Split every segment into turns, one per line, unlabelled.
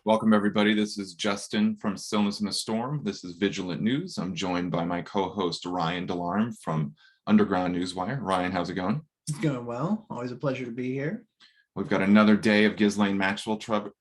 Welcome, everybody. This is Justin from Stillness in a Storm. This is Vigilant News. I'm joined by my co-host, Ryan Delarme from Underground Newswire. Ryan, how's it going?
It's going well. Always a pleasure to be here.
We've got another day of Ghislaine Maxwell trial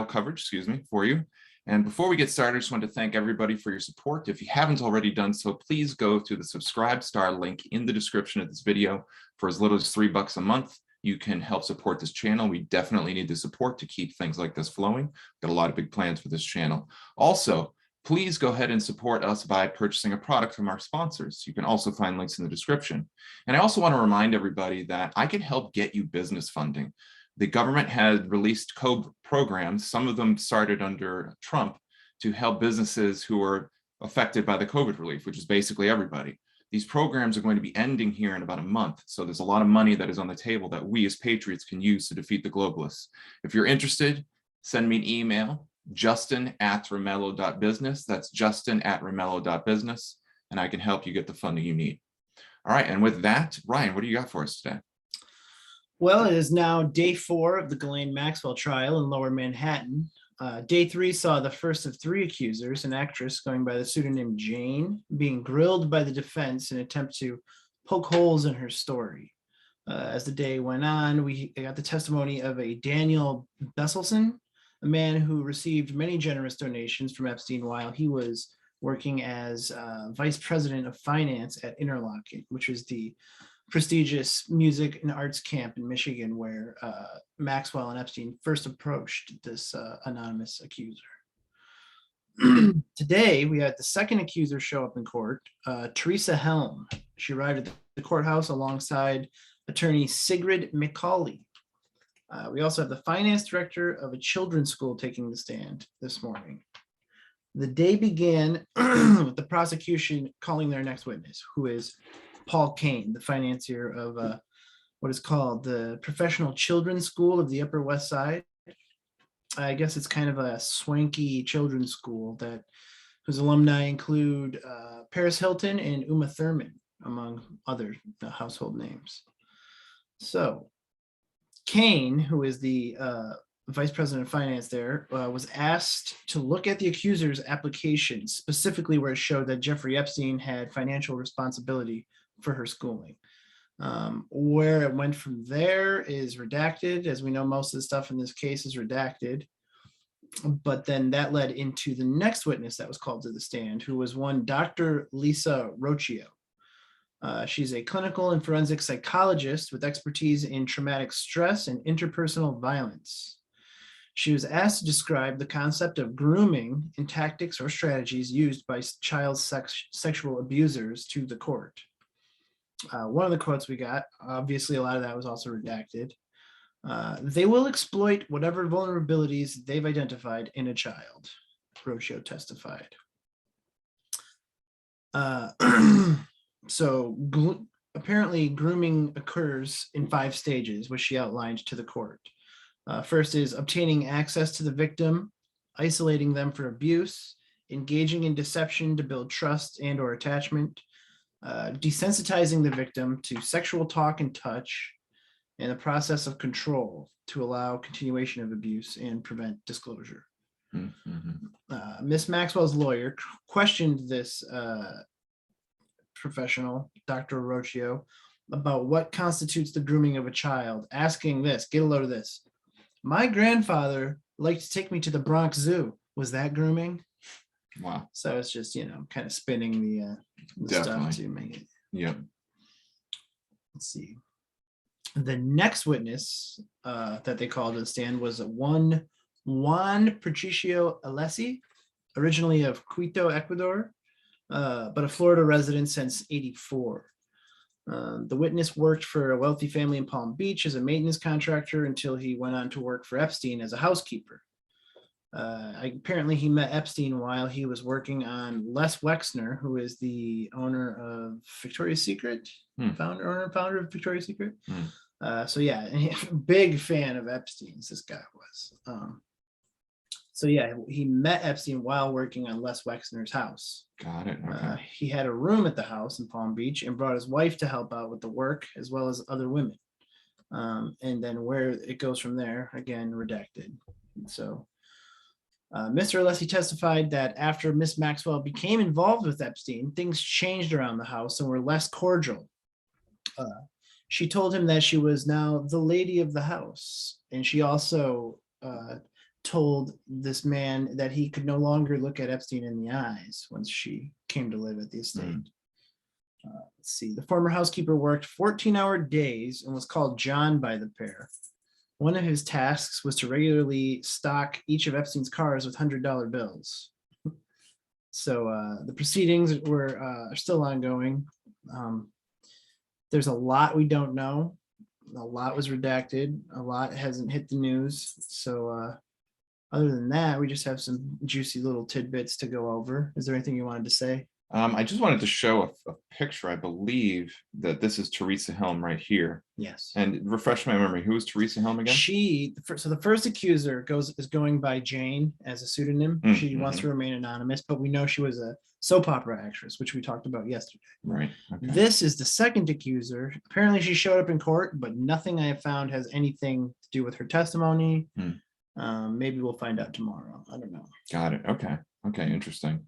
coverage, for you. And before we get started, I just want to thank everybody for your support. If you haven't already done so, please go to the subscribe star link in the description of this video. For as little as $3 a month, you can help support this channel. We definitely need the support to keep things like this flowing. Got a lot of big plans for this channel. Also, please go ahead and support us by purchasing a product from our sponsors. You can also find links in the description. And I also want to remind everybody that I can help get you business funding. The government had released programs, some of them started under Trump, to help businesses who are affected by the COVID relief, which is basically everybody. These programs are going to be ending here in about a month. So there's a lot of money that is on the table that we as patriots can use to defeat the globalists. If you're interested, send me an email, justin@remello.business. That's justin@remello.business, and I can help you get the funding you need. All right, and with that, Ryan, what do you got for us today?
Well, it is now day 4 of the Ghislaine Maxwell trial in Lower Manhattan. Day 3 saw the first of 3 accusers, an actress going by the pseudonym Jane, being grilled by the defense in an attempt to poke holes in her story. As the day went on, we got the testimony of a Daniel Besselson, a man who received many generous donations from Epstein while he was working as vice president of finance at Interlochen, which is the prestigious music and arts camp in Michigan where Maxwell and Epstein first approached this anonymous accuser. Today, we had the second accuser show up in court, Teresa Helm. She arrived at the courthouse alongside attorney Sigrid McCauley. We also have the finance director of a children's school taking the stand this morning. The day began with the prosecution calling their next witness, who is Paul Kane, the financier of what is called the Professional Children's School of the Upper West Side. I guess it's kind of a swanky children's school that whose alumni include Paris Hilton and Uma Thurman, among other household names. So Kane, who is the vice president of finance there, was asked to look at the accuser's application, specifically where it showed that Jeffrey Epstein had financial responsibility for her schooling. Where it went from there is redacted. As we know, most of the stuff in this case is redacted. But then that led into the next witness that was called to the stand, who was one Dr. Lisa Rocchio. She's a clinical and forensic psychologist with expertise in traumatic stress and interpersonal violence. She was asked to describe the concept of grooming and tactics or strategies used by child sexual abusers to the court. One of the quotes we got, obviously a lot of that was also redacted. They will exploit whatever vulnerabilities they've identified in a child, Rocchio testified. So apparently grooming occurs in 5 stages, which she outlined to the court. First is obtaining access to the victim, isolating them for abuse, engaging in deception to build trust and or attachment, desensitizing the victim to sexual talk and touch, and the process of control to allow continuation of abuse and prevent disclosure. Miss Maxwell's lawyer questioned this professional, Dr. Rocchio, about what constitutes the grooming of a child, asking this, get a load of this. My grandfather liked to take me to the Bronx Zoo. Was that grooming?
Wow.
So it's just, kind of spinning the stuff to make it.
Yep.
Let's see. The next witness that they called to the stand was one Juan Patricio Alessi, originally of Quito, Ecuador, but a Florida resident since '84. The witness worked for a wealthy family in Palm Beach as a maintenance contractor until he went on to work for Epstein as a housekeeper. Apparently he met Epstein while he was working on Les Wexner, who is the owner of Victoria's Secret, founder of Victoria's Secret. So yeah, big fan of Epstein's, this guy was. So yeah, he met Epstein while working on Les Wexner's house.
Got it. Okay.
He had a room at the house in Palm Beach and brought his wife to help out with the work as well as other women. And then where it goes from there, again, redacted. So Mr. Alessi testified that after Miss Maxwell became involved with Epstein, things changed around the house and were less cordial. She told him that she was now the lady of the house. And she also told this man that he could no longer look at Epstein in the eyes once she came to live at the estate. Let's see. The former housekeeper worked 14-hour days and was called John by the pair. One of his tasks was to regularly stock each of Epstein's cars with $100 bills. So the proceedings are still ongoing. There's a lot we don't know. A lot was redacted. A lot hasn't hit the news. So other than that, we just have some juicy little tidbits to go over. Is there anything you wanted to say?
I just wanted to show a picture. I believe that this is Teresa Helm right here.
Yes.
And refresh my memory. Who is Teresa Helm again?
So the first accuser is going by Jane as a pseudonym. She wants to remain anonymous, but we know she was a soap opera actress, which we talked about yesterday.
Right. Okay.
This is the second accuser. Apparently she showed up in court, but nothing I have found has anything to do with her testimony. Maybe we'll find out tomorrow. I don't know.
Got it. Okay. Okay. Interesting.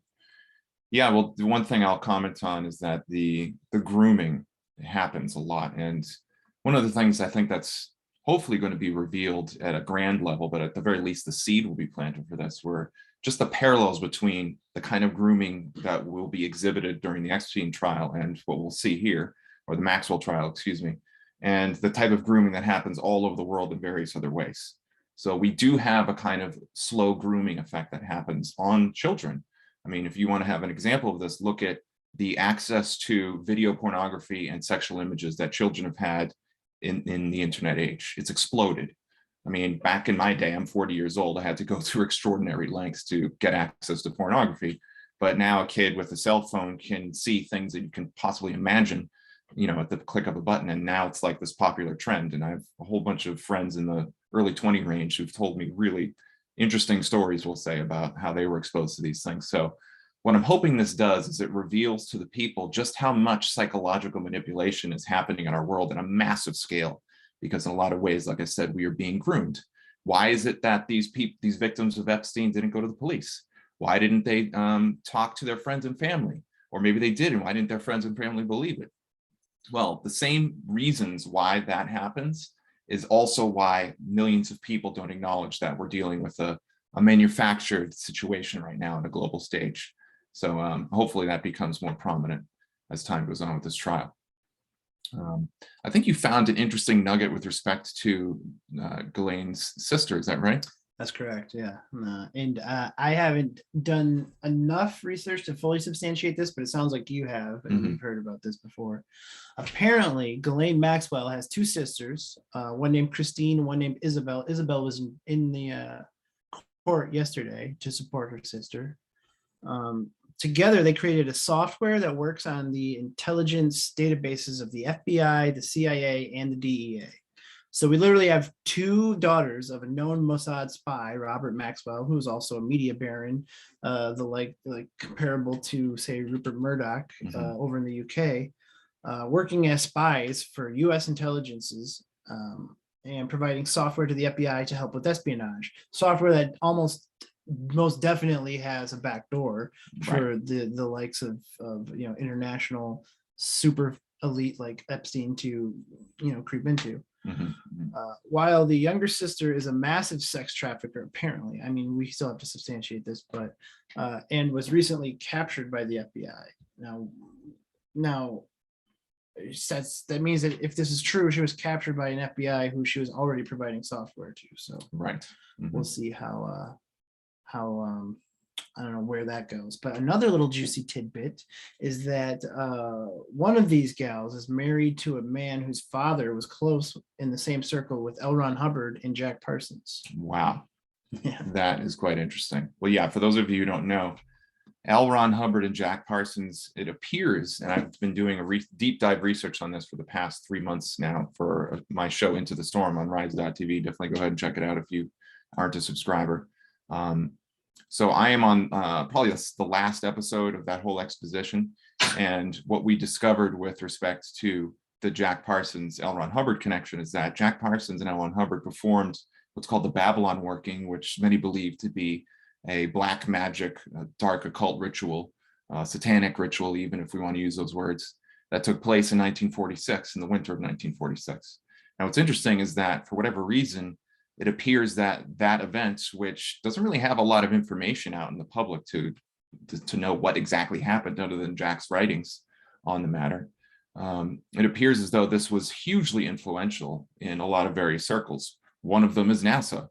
Yeah, well, the one thing I'll comment on is that the grooming happens a lot. And one of the things I think that's hopefully going to be revealed at a grand level, but at the very least, the seed will be planted for this, where just the parallels between the kind of grooming that will be exhibited during the Epstein trial and what we'll see here, or the Maxwell trial, excuse me, and the type of grooming that happens all over the world in various other ways. So we do have a kind of slow grooming effect that happens on children. I mean, if you want to have an example of this, look at the access to video pornography and sexual images that children have had in the internet age. It's exploded. I mean, back in my day, I'm 40 years old. I had to go through extraordinary lengths to get access to pornography. But now a kid with a cell phone can see things that you can possibly imagine, you know, at the click of a button. And now it's like this popular trend. And I have a whole bunch of friends in the early 20 range who've told me really interesting stories, we'll say, about how they were exposed to these things. So what I'm hoping this does is it reveals to the people just how much psychological manipulation is happening in our world at a massive scale, because in a lot of ways, like I said, we are being groomed. Why is it that these victims of Epstein didn't go to the police? Why didn't they talk to their friends and family? Or maybe they did, and why didn't their friends and family believe it? Well, the same reasons why that happens is also why millions of people don't acknowledge that we're dealing with a manufactured situation right now on a global stage. So hopefully that becomes more prominent as time goes on with this trial. I think you found an interesting nugget with respect to Ghislaine's sister. Is that right?
That's correct. Yeah. And I haven't done enough research to fully substantiate this, but it sounds like you have, and you've heard about this before. Apparently, Ghislaine Maxwell has two sisters, one named Christine, one named Isabel. Isabel was in the court yesterday to support her sister. Together, they created a software that works on the intelligence databases of the FBI, the CIA, and the DEA. So we literally have two daughters of a known Mossad spy, Robert Maxwell, who's also a media baron, like comparable to, say, Rupert Murdoch over in the UK, working as spies for US intelligences and providing software to the FBI to help with espionage. Software that most definitely has a backdoor for the likes of international super elite like Epstein to creep into. While the younger sister is a massive sex trafficker, apparently, I mean, we still have to substantiate this, but and was recently captured by the FBI. Now that means that if this is true, she was captured by an FBI who she was already providing software to. So we'll see how I don't know where that goes. But another little juicy tidbit is that one of these gals is married to a man whose father was close in the same circle with L. Ron Hubbard and Jack Parsons.
Wow. Yeah. That is quite interesting. Well, yeah, for those of you who don't know, L. Ron Hubbard and Jack Parsons, it appears, and I've been doing a deep dive research on this for the past 3 months now for my show Into the Storm on rise.tv. Definitely go ahead and check it out if you aren't a subscriber. So I am on probably the last episode of that whole exposition. And what we discovered with respect to the Jack Parsons, L. Ron Hubbard connection is that Jack Parsons and L. Ron Hubbard performed what's called the Babylon working, which many believe to be a black magic, dark occult ritual, satanic ritual, even if we want to use those words, that took place in 1946, in the winter of 1946. Now, what's interesting is that for whatever reason, it appears that that event, which doesn't really have a lot of information out in the public to know what exactly happened other than Jack's writings on the matter, it appears as though this was hugely influential in a lot of various circles. One of them is NASA.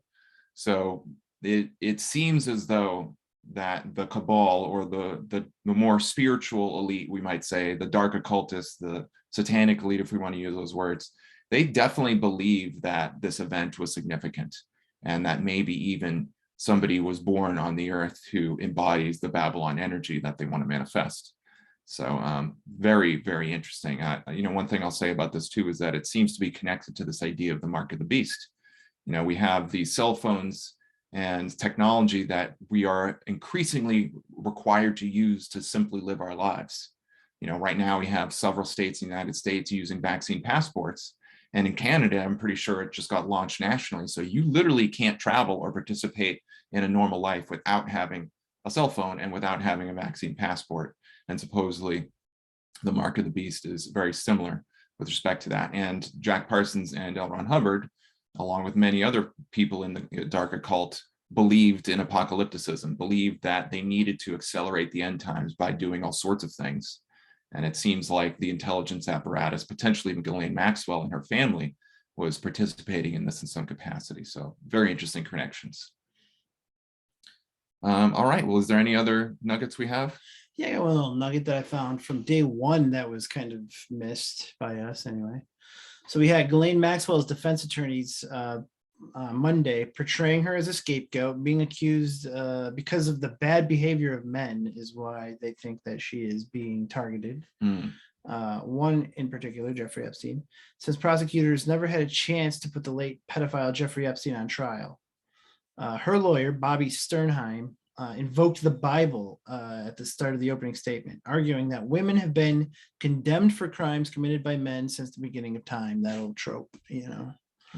So it seems as though that the cabal, or the more spiritual elite, we might say, the dark occultists, the satanic elite, if we want to use those words, they definitely believe that this event was significant, and that maybe even somebody was born on the earth who embodies the Babylon energy that they want to manifest. So very, very interesting. One thing I'll say about this too is that it seems to be connected to this idea of the mark of the beast. We have these cell phones and technology that we are increasingly required to use to simply live our lives. Right now we have several states in the United States using vaccine passports. And in Canada, I'm pretty sure it just got launched nationally. So you literally can't travel or participate in a normal life without having a cell phone and without having a vaccine passport. And supposedly the mark of the beast is very similar with respect to that. And Jack Parsons and L. Ron Hubbard, along with many other people in the dark occult, believed in apocalypticism, believed that they needed to accelerate the end times by doing all sorts of things. And it seems like the intelligence apparatus, potentially even Ghislaine Maxwell and her family, was participating in this in some capacity. So very interesting connections. All right, well, is there any other nuggets we have?
Yeah, I got one little nugget that I found from day one that was kind of missed by us anyway. So we had Ghislaine Maxwell's defense attorneys Monday portraying her as a scapegoat, being accused because of the bad behavior of men is why they think that she is being targeted. One in particular, Jeffrey Epstein, says prosecutors never had a chance to put the late pedophile Jeffrey Epstein on trial. Her lawyer, Bobby Sternheim, invoked the Bible at the start of the opening statement, arguing that women have been condemned for crimes committed by men since the beginning of time. That old trope,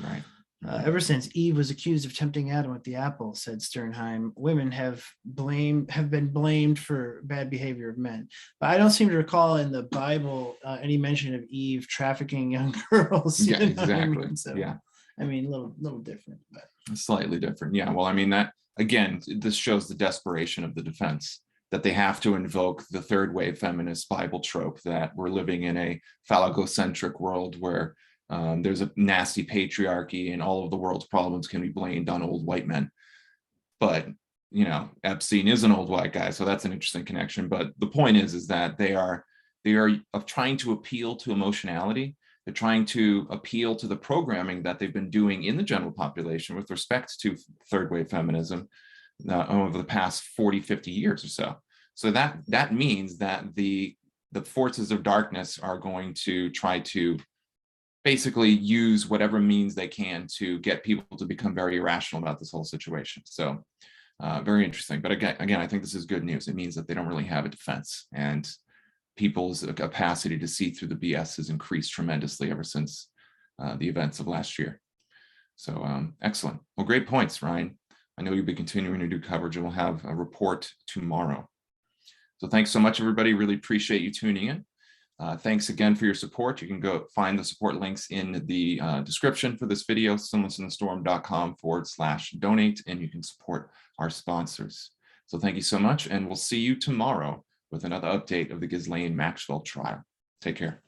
Right.
Ever since Eve was accused of tempting Adam with the apple, said Sternheim, women have been blamed for bad behavior of men. But I don't seem to recall in the Bible any mention of Eve trafficking young girls.
Yeah, exactly.
So,
yeah.
I mean, a little different, but
Slightly different. Yeah. Well, I mean, that again, this shows the desperation of the defense, that they have to invoke the third wave feminist Bible trope that we're living in a phallogocentric world where there's a nasty patriarchy and all of the world's problems can be blamed on old white men. But, Epstein is an old white guy. So that's an interesting connection. But the point is that they are trying to appeal to emotionality. They're trying to appeal to the programming that they've been doing in the general population with respect to third wave feminism over the past 40, 50 years or so. So that means that the forces of darkness are going to try to basically use whatever means they can to get people to become very irrational about this whole situation. So very interesting. But again, I think this is good news. It means that they don't really have a defense, and people's capacity to see through the BS has increased tremendously ever since the events of last year. So excellent. Well, great points, Ryan. I know you'll be continuing to do coverage, and we'll have a report tomorrow. So thanks so much, everybody. Really appreciate you tuning in. Thanks again for your support. You can go find the support links in the description for this video, sinlessinthestorm.com/donate, and you can support our sponsors. So thank you so much, and we'll see you tomorrow with another update of the Ghislaine Maxwell trial. Take care.